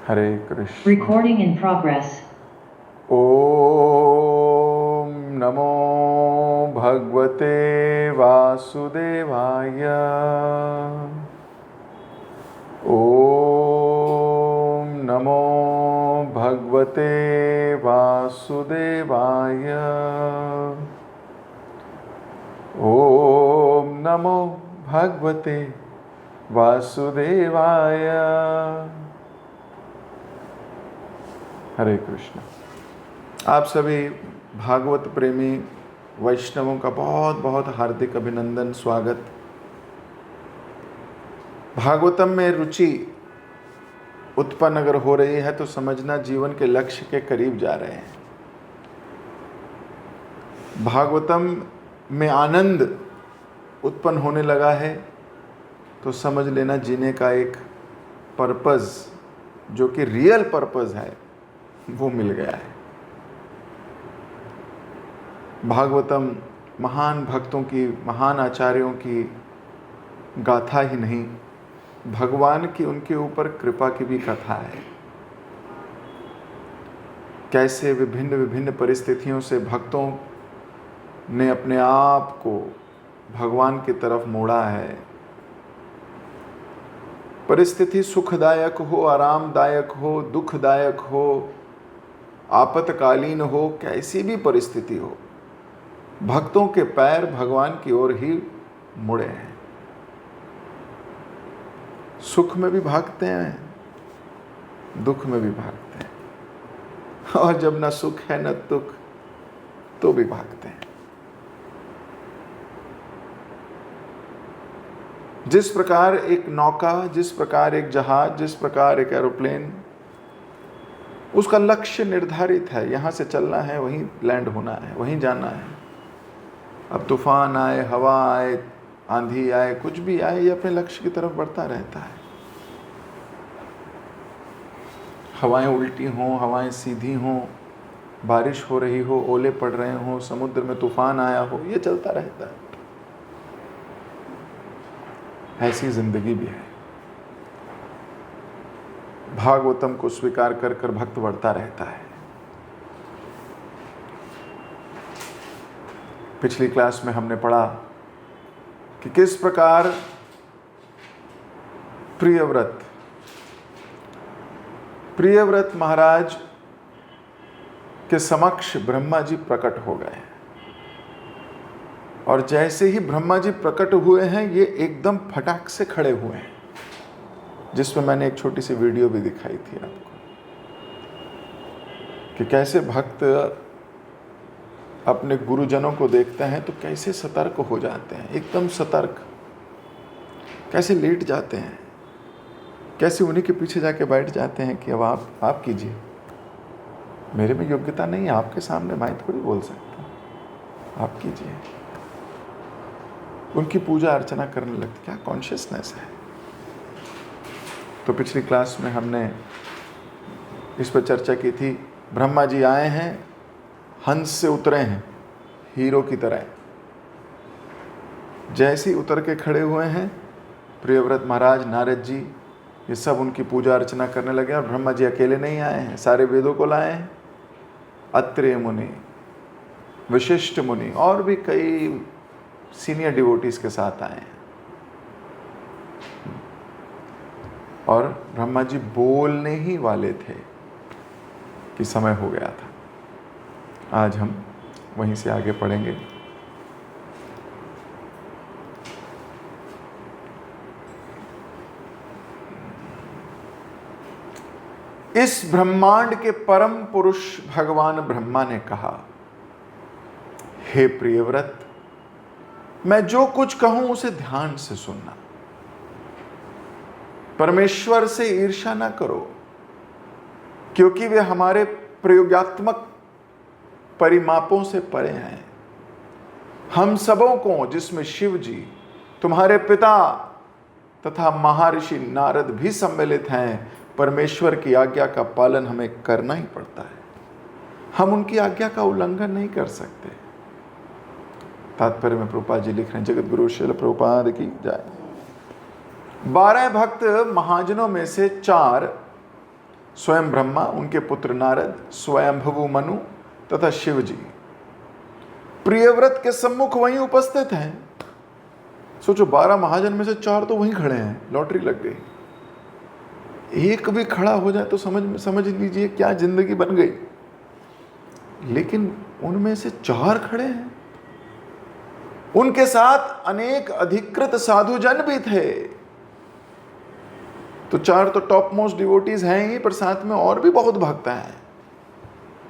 Hare Krishna. Recording in progress. ओम नमो भगवते वासुदेवाय। ओम नमो भगवते वासुदेवाय। ओम नमो भगवते वासुदेवाय। हरे कृष्ण। आप सभी भागवत प्रेमी वैष्णवों का बहुत बहुत हार्दिक अभिनंदन, स्वागत। भागवतम में रुचि उत्पन्न अगर हो रही है तो समझना जीवन के लक्ष्य के करीब जा रहे हैं। भागवतम में आनंद उत्पन्न होने लगा है तो समझ लेना जीने का एक पर्पस, जो कि रियल पर्पस है, वो मिल गया है। भागवतम महान भक्तों की, महान आचार्यों की गाथा ही नहीं, भगवान की उनके ऊपर कृपा की भी कथा है। कैसे विभिन्न विभिन्न परिस्थितियों से भक्तों ने अपने आप को भगवान की तरफ मोड़ा है। परिस्थिति सुखदायक हो, आरामदायक हो, दुखदायक हो, आपातकालीन हो, कैसी भी परिस्थिति हो, भक्तों के पैर भगवान की ओर ही मुड़े हैं। सुख में भी भागते हैं, दुख में भी भागते हैं, और जब न सुख है न दुख तो भी भागते हैं। जिस प्रकार एक नौका, जिस प्रकार एक जहाज, जिस प्रकार एक एरोप्लेन, उसका लक्ष्य निर्धारित है, यहां से चलना है, वहीं लैंड होना है, वहीं जाना है। अब तूफान आए, हवा आए, आंधी आए, कुछ भी आए, ये अपने लक्ष्य की तरफ बढ़ता रहता है। हवाएं उल्टी हों, हवाएं सीधी हों, बारिश हो रही हो, ओले पड़ रहे हों, समुद्र में तूफान आया हो, ये चलता रहता है। ऐसी जिंदगी भी है। भागवतम को स्वीकार कर कर भक्त बढ़ता रहता है। पिछली क्लास में हमने पढ़ा कि किस प्रकार प्रियव्रत महाराज के समक्ष ब्रह्मा जी प्रकट हो गए, और जैसे ही ब्रह्मा जी प्रकट हुए हैं, ये एकदम फटाक से खड़े हुए हैं, जिसमें मैंने एक छोटी सी वीडियो भी दिखाई थी आपको कि कैसे भक्त अपने गुरुजनों को देखते हैं तो कैसे सतर्क हो जाते हैं, एकदम सतर्क, कैसे लेट जाते हैं, कैसे उन्हीं के पीछे जाके बैठ जाते हैं कि अब आप कीजिए, मेरे में योग्यता नहीं है, आपके सामने मैं थोड़ी बोल सकता, आप कीजिए। उनकी पूजा अर्चना करने लगते। क्या कॉन्शियसनेस है। तो पिछली क्लास में हमने इस पर चर्चा की थी। ब्रह्मा जी आए हैं, हंस से उतरे हैं हीरो की तरह। जैसे ही उतर के खड़े हुए हैं, प्रियव्रत महाराज, नारद जी, ये सब उनकी पूजा अर्चना करने लगे। और ब्रह्मा जी अकेले नहीं आए हैं, सारे वेदों को लाए हैं। अत्रेय मुनि, वशिष्ठ मुनि और भी कई सीनियर डिवोटीज के साथ आए हैं। और ब्रह्मा जी बोलने ही वाले थे कि समय हो गया था। आज हम वहीं से आगे पढ़ेंगे। इस ब्रह्मांड के परम पुरुष भगवान ब्रह्मा ने कहा, हे प्रियव्रत, मैं जो कुछ कहूं उसे ध्यान से सुनना। परमेश्वर से ईर्ष्या ना करो, क्योंकि वे हमारे प्रयोगात्मक परिमापों से परे हैं। हम सबों को, जिसमें शिव जी, तुम्हारे पिता तथा महर्षि नारद भी सम्मिलित हैं, परमेश्वर की आज्ञा का पालन हमें करना ही पड़ता है। हम उनकी आज्ञा का उल्लंघन नहीं कर सकते। तात्पर्य में प्रभुपाद जी लिख रहे हैं, जगत गुरु श्रील प्रभुपाद की जय। 12 भक्त महाजनों में से 4 स्वयं ब्रह्मा, उनके पुत्र नारद, स्वयंभुव मनु तथा शिव जी प्रियव्रत के सम्मुख वहीं उपस्थित हैं। सोचो 12 महाजन में से 4 तो वहीं खड़े हैं, लॉटरी लग गई। एक भी खड़ा हो जाए तो समझ लीजिए क्या जिंदगी बन गई। लेकिन उनमें से 4 खड़े हैं। उनके साथ अनेक अधिकृत साधुजन भी थे। तो 4 तो टॉप मोस्ट डिवोटीज हैं ही, पर साथ में और भी बहुत भक्त हैं।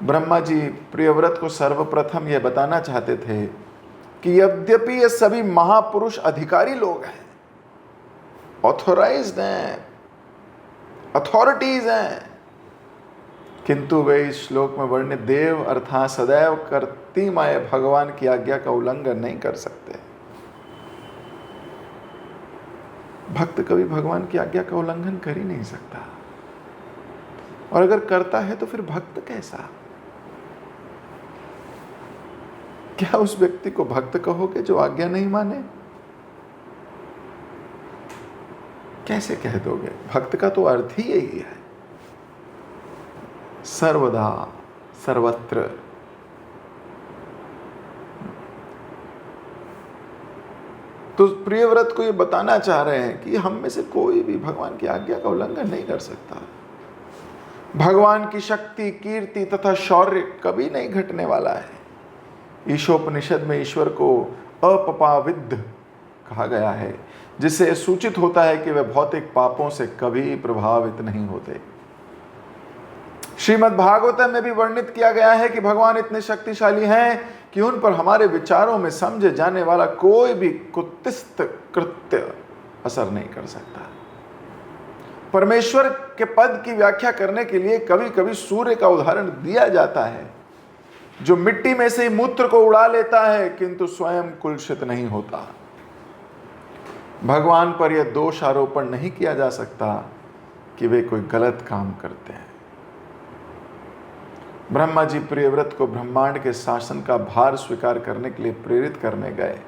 ब्रह्मा जी प्रियव्रत को सर्वप्रथम यह बताना चाहते थे कि यद्यपि ये सभी महापुरुष अधिकारी लोग हैं, ऑथोराइज्ड हैं, अथॉरिटीज हैं, किंतु वे इस श्लोक में वर्णित देव अर्थात सदैव कर्तिमय भगवान की आज्ञा का उल्लंघन नहीं कर सकते। भक्त कभी भगवान की आज्ञा का उल्लंघन कर ही नहीं सकता, और अगर करता है तो फिर भक्त कैसा? क्या उस व्यक्ति को भक्त कहोगे जो आज्ञा नहीं माने? कैसे कह दोगे? भक्त का तो अर्थ ही यही है, सर्वदा सर्वत्र। तो प्रियव्रत को ये बताना चाह रहे हैं कि हम में से कोई भी भगवान की आज्ञा का उल्लंघन नहीं कर सकता। भगवान की शक्ति, कीर्ति तथा शौर्य कभी नहीं घटने वाला है। ईशोपनिषद में ईश्वर को अपपाविद्ध कहा गया है, जिससे सूचित होता है कि वे भौतिक पापों से कभी प्रभावित नहीं होते। श्रीमद् भागवतम में भी वर्णित किया गया है कि भगवान इतने शक्तिशाली हैं कि उन पर हमारे विचारों में समझे जाने वाला कोई भी कुत्सित कृत्य असर नहीं कर सकता। परमेश्वर के पद की व्याख्या करने के लिए कभी कभी सूर्य का उदाहरण दिया जाता है, जो मिट्टी में से मूत्र को उड़ा लेता है किंतु स्वयं कुलसित नहीं होता। भगवान पर यह दोष आरोपण नहीं किया जा सकता कि वे कोई गलत काम करते हैं। ब्रह्मा जी प्रियव्रत को ब्रह्मांड के शासन का भार स्वीकार करने के लिए प्रेरित करने गए,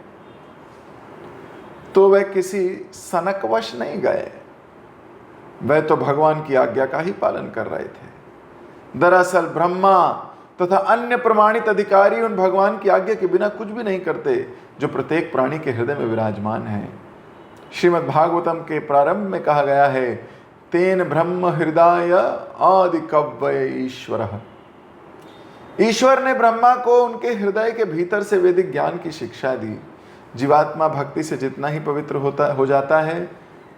तो वह किसी सनकवश नहीं गए, वह तो भगवान की आज्ञा का ही पालन कर रहे थे। दरअसल ब्रह्मा तथा अन्य प्रमाणित अधिकारी उन भगवान की आज्ञा के बिना कुछ भी नहीं करते जो प्रत्येक प्राणी के हृदय में विराजमान है। श्रीमद् भागवतम के प्रारंभ में कहा गया है, तेन ब्रह्म हृदय आदि कव्य ईश्वर। ईश्वर ने ब्रह्मा को उनके हृदय के भीतर से वैदिक ज्ञान की शिक्षा दी। जीवात्मा भक्ति से जितना ही पवित्र हो जाता है,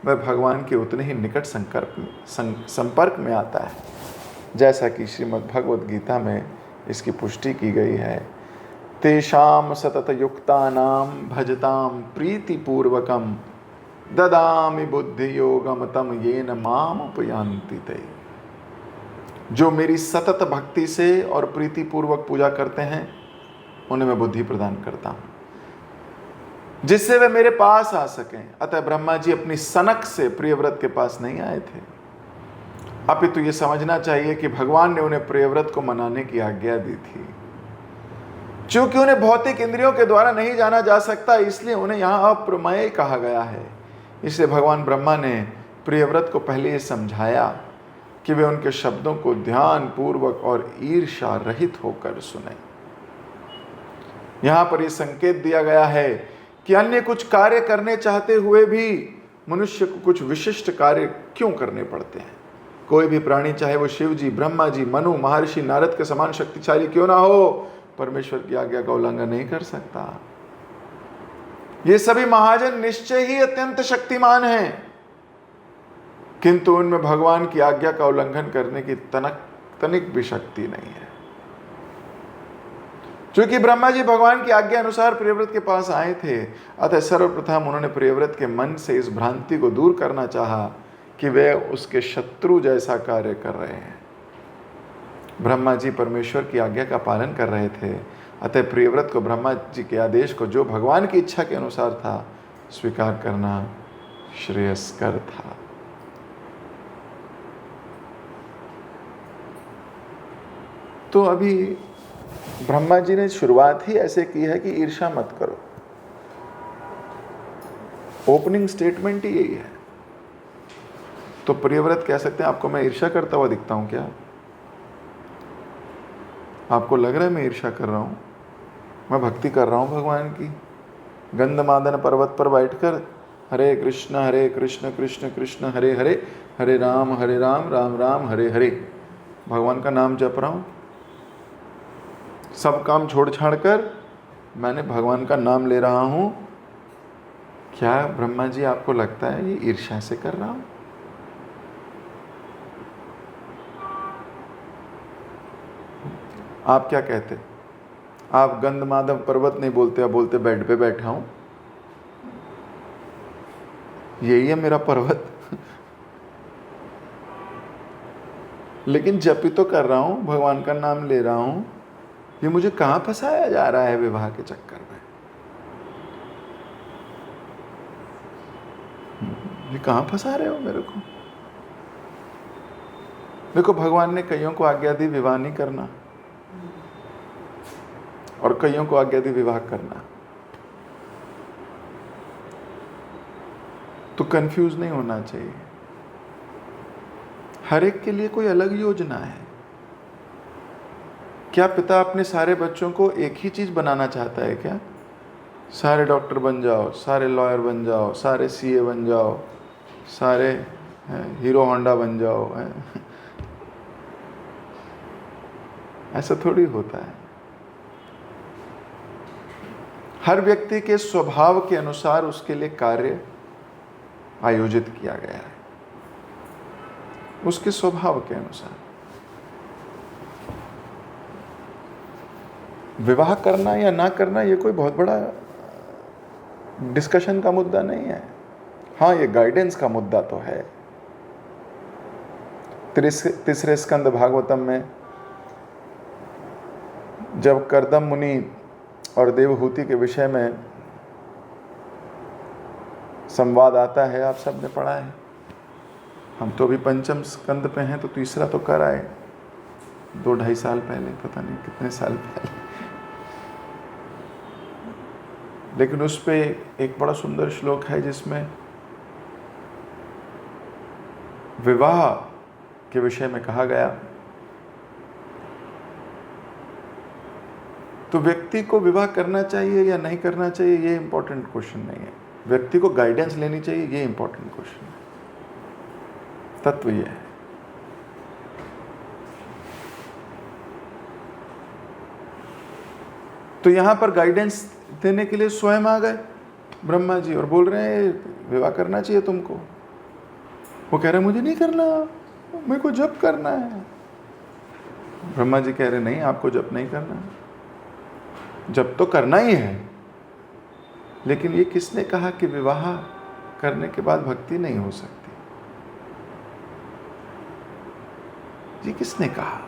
वह भगवान के उतने ही निकट संपर्क में आता है, जैसा कि श्रीमद् भगवद गीता में इसकी पुष्टि की गई है। तेषाम सतत युक्तानाम भजताम प्रीतिपूर्वकम ददामि बुद्धि योगम तम येन माम उपयांति ते। जो मेरी सतत भक्ति से और प्रीतिपूर्वक पूजा करते हैं, उन्हें मैं बुद्धि प्रदान करता हूं, जिससे वे मेरे पास आ सकें। अतः ब्रह्मा जी अपनी सनक से प्रियव्रत के पास नहीं आए थे, अपितु ये समझना चाहिए कि भगवान ने उन्हें प्रियव्रत को मनाने की आज्ञा दी थी। चूंकि उन्हें भौतिक इंद्रियों के द्वारा नहीं जाना जा सकता, इसलिए उन्हें यहाँ अप्रमेय कहा गया है। इसलिए भगवान ब्रह्मा ने प्रियव्रत को पहले ये समझाया कि वे उनके शब्दों को ध्यान पूर्वक और ईर्ष्या रहित होकर सुने। यहाँ पर यह संकेत दिया गया है कि अन्य कुछ कार्य करने चाहते हुए भी मनुष्य को कुछ विशिष्ट कार्य क्यों करने पड़ते हैं। कोई भी प्राणी, चाहे वो शिव जी, ब्रह्मा जी, मनु, महर्षि नारद के समान शक्तिशाली क्यों ना हो, परमेश्वर की आज्ञा का उल्लंघन नहीं कर सकता। ये सभी महाजन निश्चय ही अत्यंत शक्तिमान हैं, किंतु उनमें भगवान की आज्ञा का उल्लंघन करने की तनिक भी शक्ति नहीं है। क्योंकि ब्रह्मा जी भगवान की आज्ञा अनुसार प्रियव्रत के पास आए थे, अतः सर्वप्रथम उन्होंने प्रियव्रत के मन से इस भ्रांति को दूर करना चाहा कि वे उसके शत्रु जैसा कार्य कर रहे हैं। ब्रह्मा जी परमेश्वर की आज्ञा का पालन कर रहे थे, अतः प्रियव्रत को ब्रह्मा जी के आदेश को, जो भगवान की इच्छा के अनुसार था, स्वीकार करना श्रेयस्कर था। तो अभी ब्रह्मा जी ने शुरुआत ही ऐसे की है कि ईर्ष्या मत करो। ओपनिंग स्टेटमेंट ही यही है। तो प्रियव्रत कह सकते हैं, आपको मैं ईर्ष्या करता हुआ दिखता हूं क्या? आपको लग रहा है मैं ईर्ष्या कर रहा हूं? मैं भक्ति कर रहा हूं भगवान की। गंधमादन पर्वत पर बैठकर हरे कृष्ण कृष्ण कृष्ण हरे हरे, हरे राम राम राम हरे हरे, भगवान का नाम जप रहा हूं। सब काम छोड़ छाड़ कर मैंने भगवान का नाम ले रहा हूं। क्या ब्रह्मा जी आपको लगता है ये ईर्ष्या से कर रहा हूं? आप क्या कहते? आप गंधमादन पर्वत नहीं बोलते, आप बोलते बेड पे बैठा हूं, यही है मेरा पर्वत। लेकिन जप ही तो कर रहा हूं, भगवान का नाम ले रहा हूं। ये मुझे कहां फंसाया जा रहा है विवाह के चक्कर में? ये कहां फंसा रहे हो मेरे को? देखो, भगवान ने कईयों को आज्ञा दी विवाह नहीं करना, और कईयों को आज्ञा दी विवाह करना। तो कंफ्यूज नहीं होना चाहिए। हर एक के लिए कोई अलग योजना है। क्या पिता अपने सारे बच्चों को एक ही चीज बनाना चाहता है क्या? सारे डॉक्टर बन जाओ, सारे लॉयर बन जाओ, सारे सीए बन जाओ, सारे हीरो होंडा बन जाओ, ऐसा थोड़ी होता है। हर व्यक्ति के स्वभाव के अनुसार उसके लिए कार्य आयोजित किया गया है, उसके स्वभाव के अनुसार। विवाह करना या ना करना ये कोई बहुत बड़ा डिस्कशन का मुद्दा नहीं है। हाँ, ये गाइडेंस का मुद्दा तो है। तीसरे स्कंद भागवतम में जब कर्दम मुनि और देवहूति के विषय में संवाद आता है, आप सब ने पढ़ा है। हम तो अभी पंचम स्कंद पे हैं, तो तीसरा तो कर आए 2-2.5 साल पहले, पता नहीं कितने साल पहले। लेकिन उस पे एक बड़ा सुंदर श्लोक है जिसमें विवाह के विषय में कहा गया। तो व्यक्ति को विवाह करना चाहिए या नहीं करना चाहिए, ये इंपॉर्टेंट क्वेश्चन नहीं है। व्यक्ति को गाइडेंस लेनी चाहिए, ये इंपॉर्टेंट क्वेश्चन है। तत्व ये है। तो यहां पर गाइडेंस देने के लिए स्वयं आ गए ब्रह्मा जी और बोल रहे हैं विवाह करना चाहिए तुमको। वो कह रहे मुझे नहीं करना, मेरे को जप करना है। ब्रह्मा जी कह रहे नहीं, आपको जप नहीं करना, जप तो करना ही है। लेकिन ये किसने कहा कि विवाह करने के बाद भक्ति नहीं हो सकती? ये किसने कहा?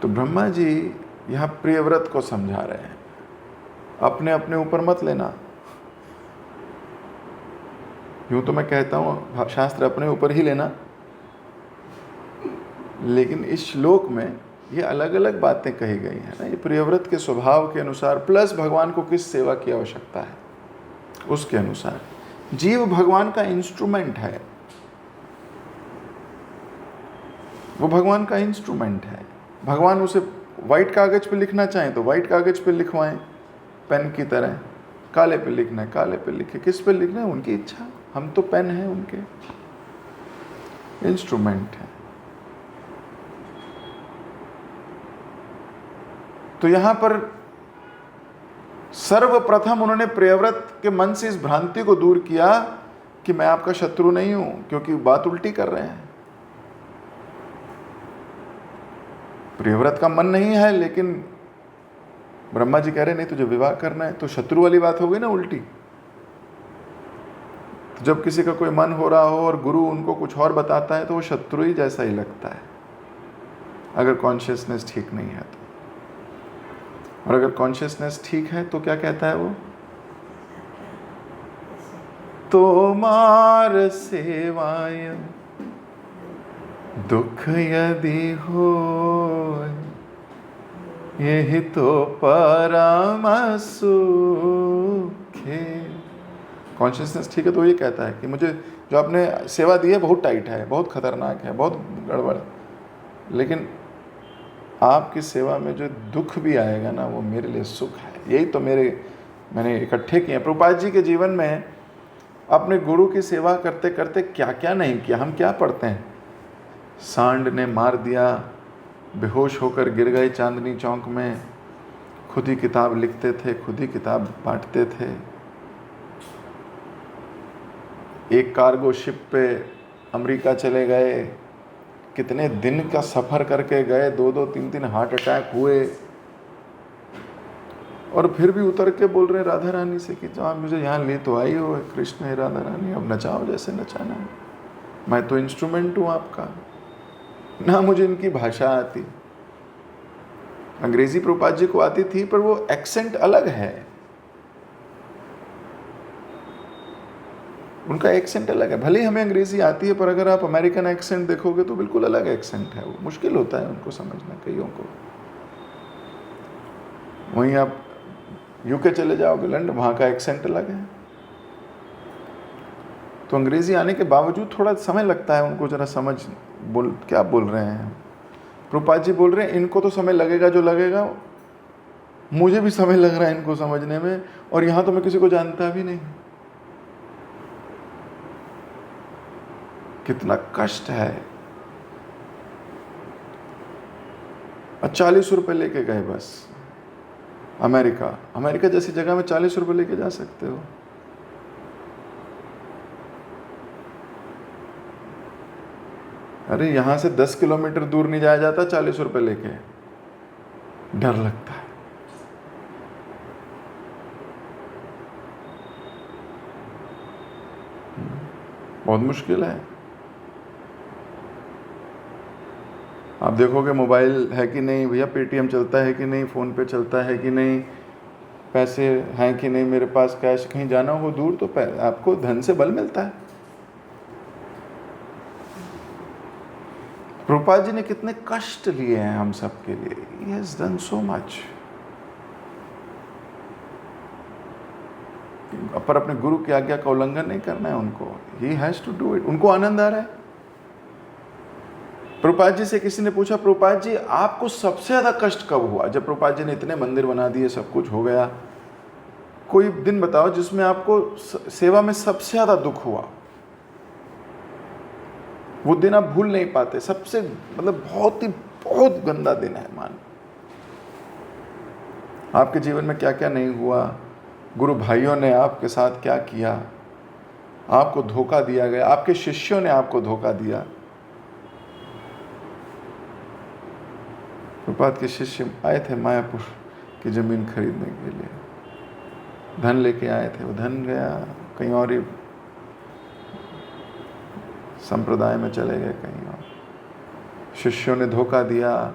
तो ब्रह्मा जी यहां प्रियव्रत को समझा रहे हैं, अपने अपने ऊपर मत लेना। यूं तो मैं कहता हूं शास्त्र अपने ऊपर ही लेना, लेकिन इस श्लोक में ये अलग अलग बातें कही गई हैं ना। ये प्रियव्रत के स्वभाव के अनुसार, प्लस भगवान को किस सेवा की आवश्यकता है उसके अनुसार। जीव भगवान का इंस्ट्रूमेंट है, वो भगवान का इंस्ट्रूमेंट है। भगवान उसे वाइट कागज पे लिखना चाहें तो वाइट कागज पे लिखवाएं, पेन की तरह। काले पे लिखना है काले पे लिखे, किस पे लिखना है उनकी इच्छा। हम तो पेन है, उनके इंस्ट्रूमेंट है। तो यहां पर सर्वप्रथम उन्होंने प्रियव्रत के मन से इस भ्रांति को दूर किया कि मैं आपका शत्रु नहीं हूं, क्योंकि बात उल्टी कर रहे हैं। प्रियव्रत का मन नहीं है, लेकिन ब्रह्मा जी कह रहे नहीं तुझे विवाह करना है, तो शत्रु वाली बात हो गई ना उल्टी। तो जब किसी का कोई मन हो रहा हो और गुरु उनको कुछ और बताता है तो वो शत्रु ही जैसा ही लगता है, अगर कॉन्शियसनेस ठीक नहीं है तो। और अगर कॉन्शियसनेस ठीक है तो क्या कहता है वो? तोमार सेवाय दुख यदि हो, यही तो परम सुखे। कॉन्शियसनेस ठीक है तो ये कहता है कि मुझे जो आपने सेवा दी है बहुत टाइट है, बहुत खतरनाक है, बहुत गड़बड़, लेकिन आपकी सेवा में जो दुख भी आएगा ना वो मेरे लिए सुख है। यही तो मैंने इकट्ठे किए हैं। प्रभुपाद जी के जीवन में अपने गुरु की सेवा करते करते क्या क्या नहीं किया। हम क्या पढ़ते हैं, सांड ने मार दिया, बेहोश होकर गिर गए चांदनी चौक में, खुद ही किताब लिखते थे, खुद ही किताब बांटते थे, एक कार्गो शिप पे अमेरिका चले गए, कितने दिन का सफ़र करके गए, 2-2 3-3 हार्ट अटैक हुए, और फिर भी उतर के बोल रहे राधा रानी से कि आप मुझे यहाँ ले तो आई हो, कृष्ण है राधा रानी, अब नचाओ जैसे नचाना है, मैं तो इंस्ट्रूमेंट हूँ आपका। ना मुझे इनकी भाषा आती, अंग्रेजी प्रभुपाद जी को आती थी पर वो एक्सेंट अलग है, उनका एक्सेंट अलग है। भले ही हमें अंग्रेजी आती है पर अगर आप अमेरिकन एक्सेंट देखोगे तो बिल्कुल अलग एक्सेंट है, वो मुश्किल होता है उनको समझना कईयों को। वहीं आप यूके चले जाओगे, लंदन, वहाँ का एक्सेंट अलग है। तो अंग्रेजी आने के बावजूद थोड़ा समय लगता है उनको जरा समझ क्या बोल रहे हैं। प्रभुपाद जी बोल रहे हैं इनको तो समय लगेगा जो लगेगा, मुझे भी समय लग रहा है इनको समझने में, और यहाँ तो मैं किसी को जानता भी नहीं। कितना कष्ट है। 40 रुपए लेके गए बस अमेरिका जैसी जगह में 40 रुपए लेके जा सकते हो। अरे यहां से 10 किलोमीटर दूर नहीं जाया जाता 40 रुपए लेके, डर लगता है। बहुत मुश्किल है। आप देखोगे मोबाइल है कि नहीं भैया, पेटीएम चलता है कि नहीं, फ़ोन पे चलता है कि नहीं, पैसे हैं कि नहीं मेरे पास, कैश, कहीं जाना हो दूर तो आपको धन से बल मिलता है। प्रभुपाद जी ने कितने कष्ट लिए हैं हम सब के लिए। He has done so much। पर अपने गुरु की आज्ञा का उल्लंघन नहीं करना है उनको। He has to do it। उनको आनंद आ रहा है। प्रभुपाद जी से किसी ने पूछा, प्रभुपाद जी आपको सबसे ज़्यादा कष्ट कब हुआ? जब प्रभुपाद जी ने इतने मंदिर बना दिए, सब कुछ हो गया, कोई दिन बताओ जिसमें आपको सेवा में सबसे ज़्यादा दुख हुआ। वो दिन आप भूल नहीं पाते, सबसे मतलब बहुत गंदा दिन है। मान आपके जीवन में क्या क्या नहीं हुआ, गुरु भाइयों ने आपके साथ क्या किया, आपको धोखा दिया गया, आपके शिष्यों ने आपको धोखा दिया। प्रभुपाद के शिष्य आए थे मायापुर की ज़मीन खरीदने के लिए, धन लेके आए थे, वो धन गया कहीं और ही संप्रदाय में चले गए कहीं और। शिष्यों ने धोखा दिया,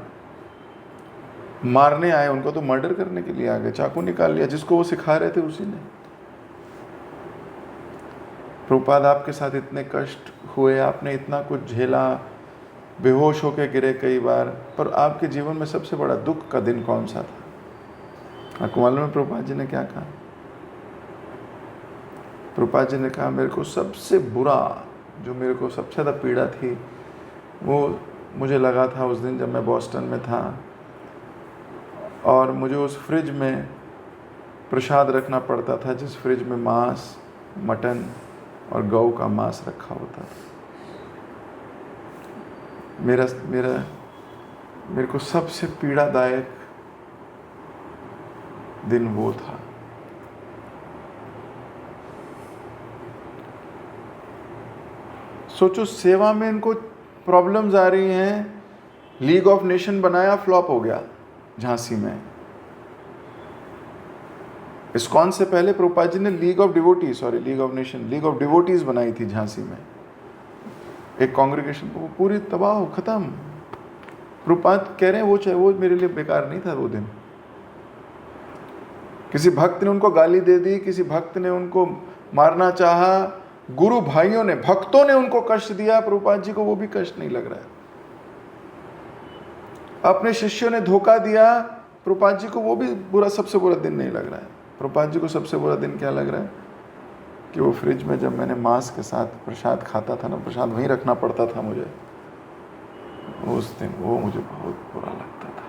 मारने आए उनको, तो मर्डर करने के लिए आ गए, चाकू निकाल लिया, जिसको वो सिखा रहे थे उसी ने। प्रभुपाद आपके साथ इतने कष्ट हुए, आपने इतना कुछ झेला, बेहोश होके गिरे कई बार, पर आपके जीवन में सबसे बड़ा दुख का दिन कौन सा था? आपको मालूम है प्रभुपाद जी ने क्या कहा? प्रभुपाद जी ने कहा मेरे को सबसे बुरा, जो मेरे को सबसे ज़्यादा पीड़ा थी, वो मुझे लगा था उस दिन जब मैं बॉस्टन में था और मुझे उस फ्रिज में प्रसाद रखना पड़ता था, जिस फ्रिज में मांस, मटन और गौ का मांस रखा होता था। मेरे को सबसे पीड़ादायक दिन वो था। सोचो सेवा में इनको प्रॉब्लम्स आ रही हैं, लीग ऑफ नेशन बनाया, फ्लॉप हो गया झांसी में। इस्कॉन से पहले प्रभुपाद जी ने लीग ऑफ डिवोटीज बनाई थी झांसी में, एक कांग्रेगेशन, वो पूरी तबाह हो, खत्म। प्रभुपाद कह रहे हैं वो मेरे लिए बेकार नहीं था वो दिन। किसी भक्त ने उनको गाली दे दी, किसी भक्त ने उनको मारना चाहा, गुरु भाइयों ने, भक्तों ने उनको कष्ट दिया, प्रभुपाद जी को वो भी कष्ट नहीं लग रहा है। अपने शिष्यों ने धोखा दिया, प्रभुपाद जी को वो भी सबसे बुरा दिन नहीं लग रहा है। प्रभुपाद जी को सबसे बुरा दिन क्या लग रहा है? कि वो फ्रिज में जब मैंने मांस के साथ प्रसाद खाता था ना, प्रसाद वहीं रखना पड़ता था मुझे, उस दिन वो मुझे बहुत बुरा लगता था।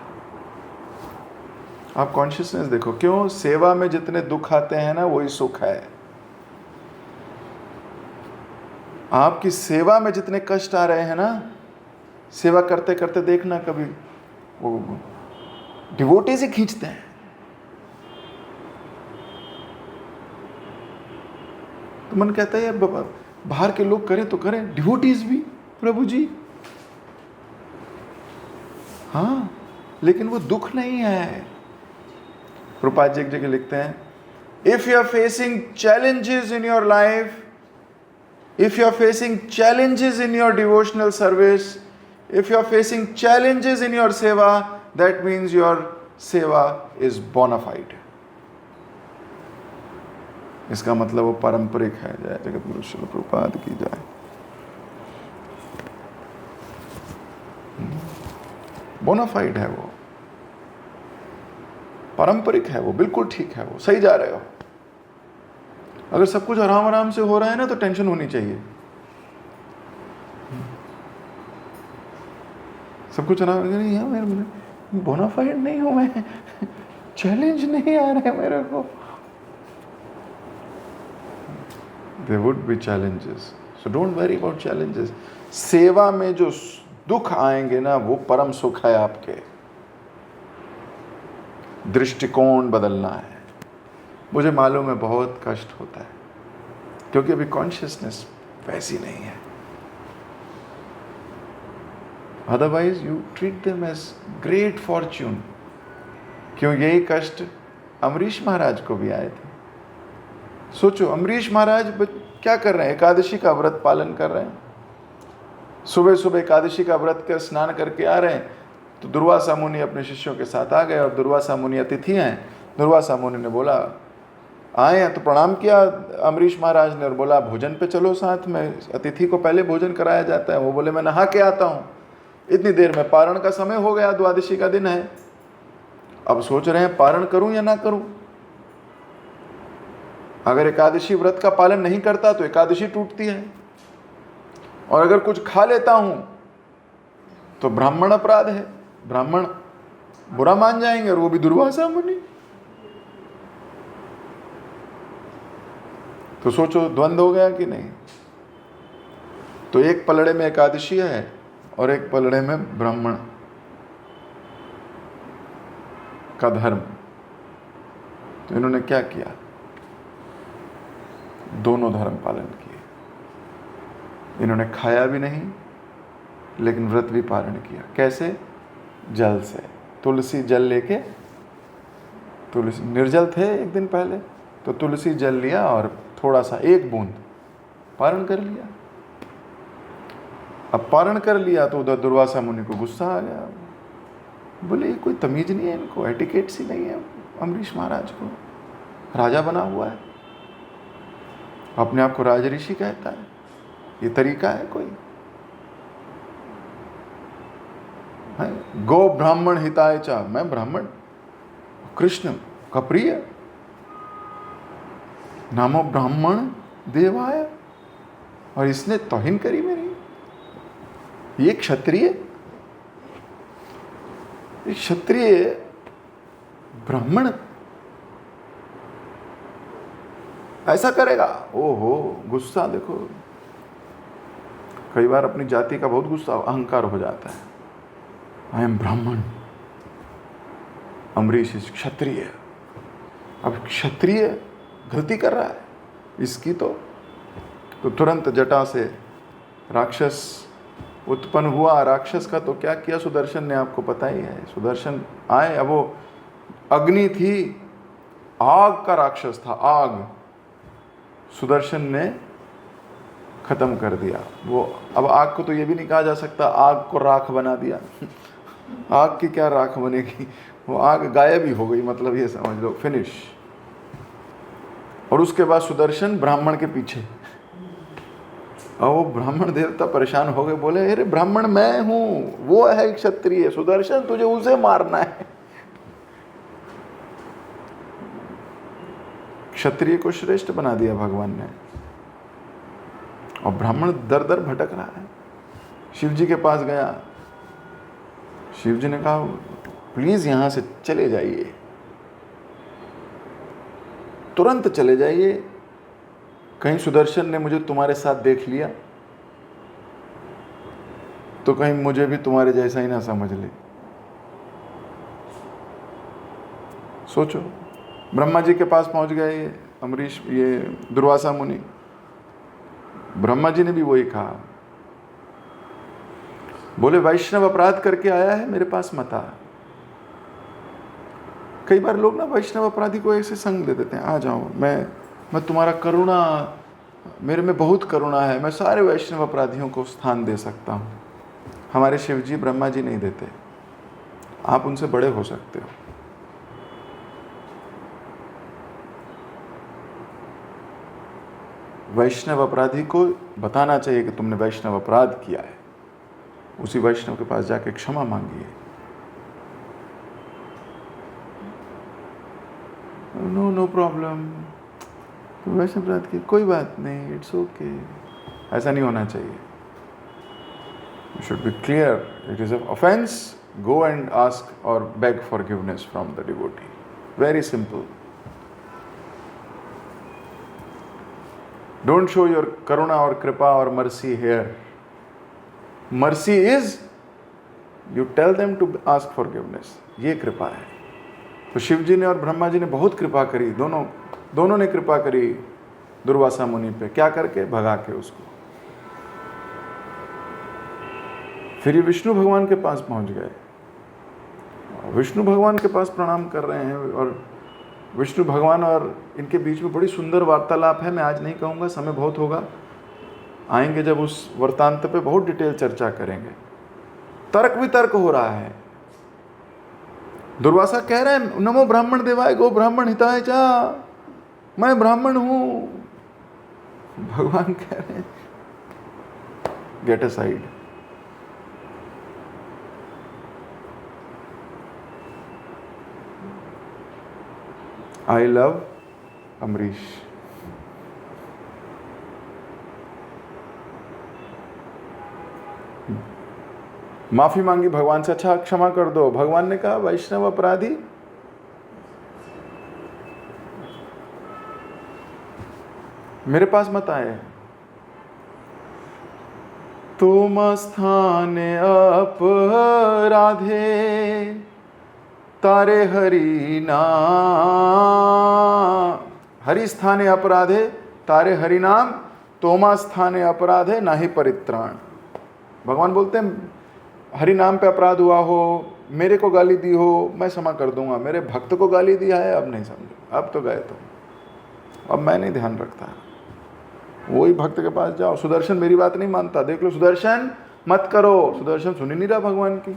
आप कॉन्शियसनेस देखो, क्यों सेवा में जितने दुख आते हैं ना वही सुख है। आपकी सेवा में जितने कष्ट आ रहे हैं ना, सेवा करते करते देखना कभी वो डिवोटीज ही खींचते हैं। तो मन कहता है बाहर के लोग करें तो करें, डिवोटीज भी प्रभु जी। हाँ, लेकिन वो दुख नहीं है। प्रभुपाद जी एक जगह लिखते हैं, if you are facing challenges in your life, if you are facing challenges in your devotional service, if you are facing challenges in your seva, that means your seva is bona fide. इसका मतलब वो पारंपरिक है। जय जगत गुरु श्रील प्रभुपाद की जय। bona fide है वो, पारंपरिक है वो, बिल्कुल ठीक है वो, सही जा रहे हो। अगर सब कुछ आराम आराम से हो रहा है ना तो टेंशन होनी चाहिए। सब कुछ आराम नहीं है, मेरे बोनाफाइड नहीं हूं मैं, चैलेंज नहीं आ रहा है मेरे को। There would be challenges, so don't worry about challenges. सेवा में जो दुख आएंगे ना वो परम सुख है। आपके दृष्टिकोण बदलना है। मुझे मालूम है बहुत कष्ट होता है, क्योंकि अभी कॉन्शियसनेस वैसी नहीं है। Otherwise you treat them as great fortune. क्यों यही कष्ट अमरीश महाराज को भी आए थे। सोचो, अमरीश महाराज क्या कर रहे हैं? एकादशी का व्रत पालन कर रहे हैं। सुबह सुबह एकादशी का व्रत कर स्नान करके आ रहे हैं, तो दुर्वासा मुनि अपने शिष्यों के साथ आ गए, और दुर्वासा मुनि अतिथि हैं। दुर्वासा मुनि ने बोला, आए हैं तो प्रणाम किया अमरीश महाराज ने, और बोला भोजन पे चलो साथ में, अतिथि को पहले भोजन कराया जाता है। वो बोले मैं नहा के आता हूँ। इतनी देर में पारण का समय हो गया, द्वादशी का दिन है। अब सोच रहे हैं पारण करूं या ना करूं। अगर एकादशी व्रत का पालन नहीं करता तो एकादशी टूटती है, और अगर कुछ खा लेता हूं तो ब्राह्मण अपराध है, ब्राह्मण बुरा मान जाएंगे, और वो भी दुर्वासा मुनि। तो सोचो द्वंद्व हो गया कि नहीं। तो एक पलड़े में एकादशी है और एक पलड़े में ब्राह्मण का धर्म। तो इन्होंने क्या किया? दोनों धर्म पालन किए। इन्होंने खाया भी नहीं लेकिन व्रत भी पालन किया। कैसे? जल से, तुलसी जल लेके, तुलसी निर्जल थे एक दिन पहले, तो तुलसी जल लिया और थोड़ा सा एक बूंद पारण कर लिया। अब पारण कर लिया तो उधर दुर्वासा मुनि को गुस्सा आ गया। बोले ये कोई तमीज नहीं है इनको, एटिकेट सी नहीं है। अमरीश महाराज को राजा बना हुआ है, अपने आप को राजऋषि कहता है, ये तरीका है कोई? गो ब्राह्मण हिताय च, मैं ब्राह्मण, कृष्ण का प्रिय, नामो ब्राह्मण देवाय, और इसने तौहीन करी मेरी। ये क्षत्रिय, क्षत्रिय ब्राह्मण ऐसा करेगा? ओहो, गुस्सा देखो। कई बार अपनी जाति का बहुत गुस्सा, अहंकार हो जाता है। आई एम ब्राह्मण, अमरीश इज क्षत्रिय। अब क्षत्रिय गलती कर रहा है इसकी, तो तुरंत जटा से राक्षस उत्पन्न हुआ। राक्षस का तो क्या किया सुदर्शन ने, आपको पता ही है। सुदर्शन आए, अब वो अग्नि थी, आग का राक्षस था, आग। सुदर्शन ने खत्म कर दिया वो। अब आग को तो ये भी नहीं कहा जा सकता आग को राख बना दिया। आग की क्या राख बनेगी, वो आग गायब ही हो गई, मतलब ये समझ लो, फिनिश। और उसके बाद सुदर्शन ब्राह्मण के पीछे, और वो ब्राह्मण देवता परेशान हो गए, बोले अरे ब्राह्मण मैं हूं, वो है क्षत्रिय, सुदर्शन तुझे उसे मारना है। क्षत्रिय को श्रेष्ठ बना दिया भगवान ने। और ब्राह्मण दर दर भटक रहा है। शिव जी के पास गया, शिव जी ने कहा प्लीज यहां से चले जाइए, तुरंत चले जाइए, कहीं सुदर्शन ने मुझे तुम्हारे साथ देख लिया तो कहीं मुझे भी तुम्हारे जैसा ही ना समझ ले। सोचो, ब्रह्मा जी के पास पहुंच गए ये अमरीश, ये दुर्वासा मुनि। ब्रह्मा जी ने भी वही कहा, बोले वैष्णव अपराध करके आया है, मेरे पास मत आ। कई बार लोग ना वैष्णव अपराधी को ऐसे संग दे देते हैं, आ जाओ, मैं तुम्हारा करुणा, मेरे में बहुत करुणा है, मैं सारे वैष्णव अपराधियों को स्थान दे सकता हूँ। हमारे शिव जी ब्रह्मा जी नहीं देते, आप उनसे बड़े हो सकते हो। वैष्णव अपराधी को बताना चाहिए कि तुमने वैष्णव अपराध किया है, उसी वैष्णव के पास जाके क्षमा मांगिए। नो प्रॉब्लम, वैष्णव अपराध की कोई बात नहीं, इट्स ओके, ऐसा नहीं होना चाहिए। You should be clear, it is an offense, go and ask or beg forgiveness from the devotee. Very simple. Don't show your karuna or kripa or mercy here. Mercy is you tell them to ask forgiveness. ये कृपा है। तो शिव जी ने और ब्रह्मा जी ने बहुत कृपा करी, दोनों ने कृपा करी दुर्वासा मुनि पे। क्या करके? भगा के उसको। फिर ये विष्णु भगवान के पास पहुंच गए, विष्णु भगवान के पास प्रणाम कर रहे हैं, और विष्णु भगवान और इनके बीच में बड़ी सुंदर वार्तालाप है। मैं आज नहीं कहूँगा, समय बहुत होगा, आएंगे जब उस वृत्तांत पे बहुत डिटेल चर्चा करेंगे। तर्क वितर्क हो रहा है। दुर्वासा कह रहे हैं नमो ब्राह्मण देवाय गो ब्राह्मण हिताय चा, मैं ब्राह्मण हूं। भगवान कह रहे हैं get aside. I love Amrish. माफी मांगी भगवान से, अच्छा क्षमा कर दो। भगवान ने कहा वैष्णव अपराधी, मेरे पास मत आए। तुम स्थाने अपराधे तारे हरि नाम, हरि स्थाने अपराधे तारे हरि नाम, तोमा स्थाने अपराधे नाही परित्राण। भगवान बोलते हैं हरि नाम पे अपराध हुआ हो, मेरे को गाली दी हो, मैं क्षमा कर दूंगा। मेरे भक्त को गाली दिया है, अब नहीं समझो, अब तो गए तुम, अब मैं नहीं ध्यान रखता। वही भक्त के पास जाओ। सुदर्शन मेरी बात नहीं मानता, देख लो सुदर्शन मत करो। सुदर्शन सुन ही नहीं रहा भगवान की।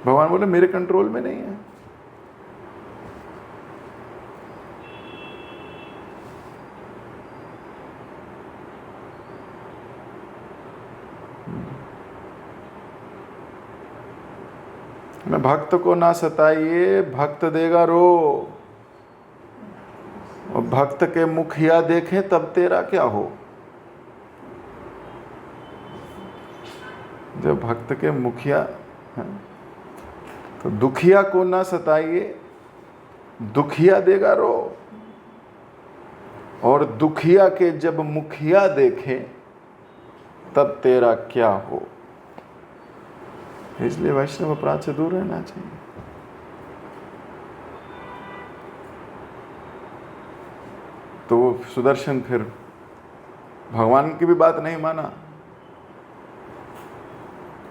भगवान बोले मेरे कंट्रोल में नहीं है। मैं भक्त को ना सताइए, भक्त देगा रो। और भक्त के मुखिया देखें तब तेरा क्या हो। जब भक्त के मुखिया हैं, तो दुखिया को ना सताइए, दुखिया देगा रो। और दुखिया के जब मुखिया देखे तब तेरा क्या हो। इसलिए वैष्णव अपराध से दूर रहना चाहिए। तो वो सुदर्शन फिर भगवान की भी बात नहीं माना,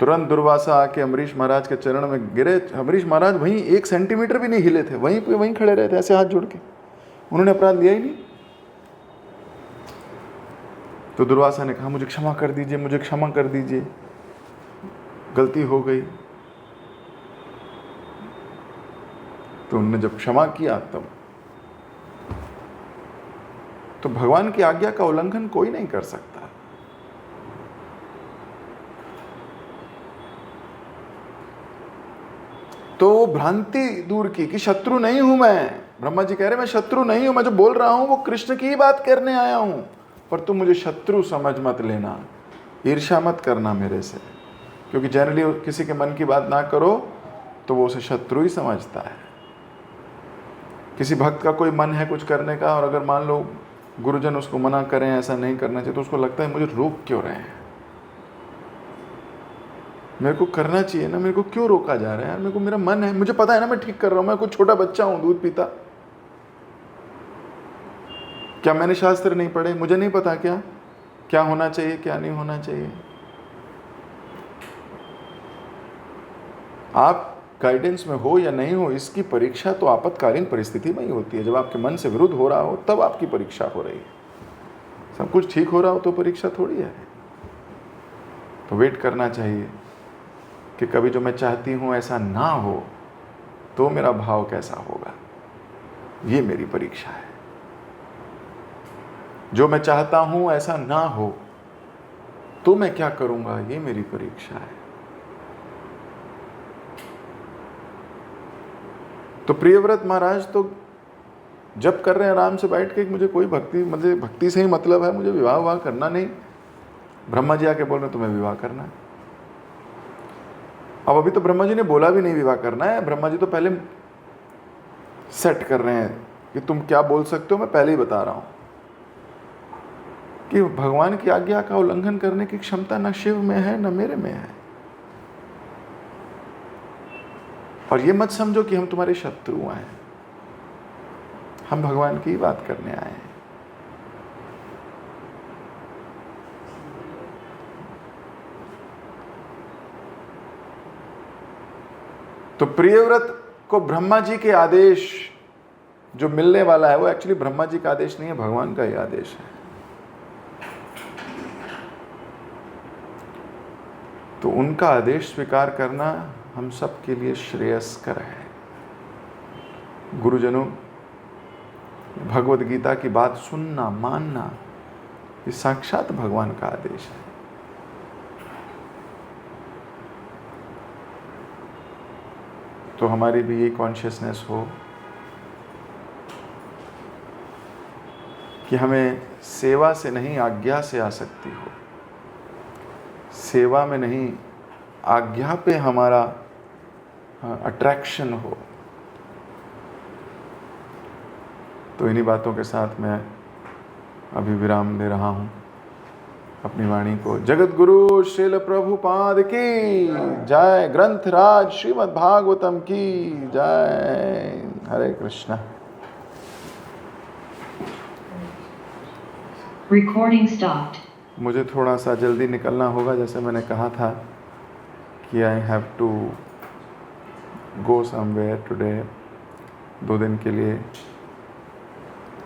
तुरंत दुर्वासा आके अमरीश महाराज के चरण में गिरे। अमरीश महाराज वहीं 1 सेंटीमीटर भी नहीं हिले थे, वहीं पे वहीं खड़े रहे थे, ऐसे हाथ जोड़ के। उन्होंने अपराध लिया ही नहीं। तो दुर्वासा ने कहा मुझे क्षमा कर दीजिए, मुझे क्षमा कर दीजिए, गलती हो गई। तो उन्होंने जब क्षमा किया तब तो भगवान की आज्ञा का उल्लंघन कोई नहीं कर सकता। तो भ्रांति दूर की कि शत्रु नहीं हूं मैं। ब्रह्मा जी कह रहे मैं शत्रु नहीं हूं, मैं जो बोल रहा हूं वो कृष्ण की ही बात करने आया हूं। पर तुम मुझे शत्रु समझ मत लेना, ईर्ष्या मत करना मेरे से, क्योंकि जनरली किसी के मन की बात ना करो तो वो उसे शत्रु ही समझता है। किसी भक्त का कोई मन है कुछ करने का, और अगर मान लो गुरुजन उसको मना करें ऐसा नहीं करना चाहिए, तो उसको लगता है मुझे रोक क्यों रहे हैं, मेरे को करना चाहिए ना, मेरे को क्यों रोका जा रहा है यार, मेरे को मेरा मन है, मुझे पता है ना मैं ठीक कर रहा हूं, मैं कुछ छोटा बच्चा हूं दूध पीता, क्या मैंने शास्त्र नहीं पढ़े, मुझे नहीं पता क्या क्या होना चाहिए क्या नहीं होना चाहिए। आप गाइडेंस में हो या नहीं हो, इसकी परीक्षा तो आपातकालीन परिस्थिति में ही होती है, जब आपके मन से विरुद्ध हो रहा हो तब आपकी परीक्षा हो रही है। सब कुछ ठीक हो रहा हो तो परीक्षा थोड़ी है। तो वेट करना चाहिए कि कभी जो मैं चाहती हूँ ऐसा ना हो तो मेरा भाव कैसा होगा, ये मेरी परीक्षा है। जो मैं चाहता हूँ ऐसा ना हो तो मैं क्या करूँगा, ये मेरी परीक्षा है। तो प्रियव्रत महाराज तो जब कर रहे हैं आराम से बैठ के, मुझे कोई मुझे भक्ति से ही मतलब है, मुझे विवाह करना नहीं। ब्रह्मा जी आके बोल रहे तुम्हें विवाह करना है। अब अभी तो ब्रह्मा जी ने बोला भी नहीं विवाह करना है, ब्रह्मा जी तो पहले सेट कर रहे हैं कि तुम क्या बोल सकते हो, मैं पहले ही बता रहा हूं कि भगवान की आज्ञा का उल्लंघन करने की क्षमता न शिव में है न मेरे में है। और ये मत समझो कि हम तुम्हारे शत्रु हैं, हम भगवान की बात करने आए हैं। तो प्रियव्रत को ब्रह्मा जी के आदेश जो मिलने वाला है वो एक्चुअली ब्रह्मा जी का आदेश नहीं है, भगवान का ही आदेश है। तो उनका आदेश स्वीकार करना हम सब के लिए श्रेयस्कर है। गुरुजनों, भगवद गीता की बात सुनना मानना ये साक्षात भगवान का आदेश है। तो हमारी भी ये कॉन्शियसनेस हो कि हमें सेवा से नहीं आज्ञा से आसक्ति हो, सेवा में नहीं आज्ञा पे हमारा अट्रैक्शन हो। तो इन्हीं बातों के साथ मैं अभी विराम दे रहा हूँ अपनी वाणी को। जगत गुरु श्रील प्रभुपाद की जय, ग्रंथराज श्रीमद् भागवतम की जय। हरे कृष्णा। Recording stopped. मुझे थोड़ा सा जल्दी निकलना होगा, जैसे मैंने कहा था कि I have to go somewhere today, 2 दिन के लिए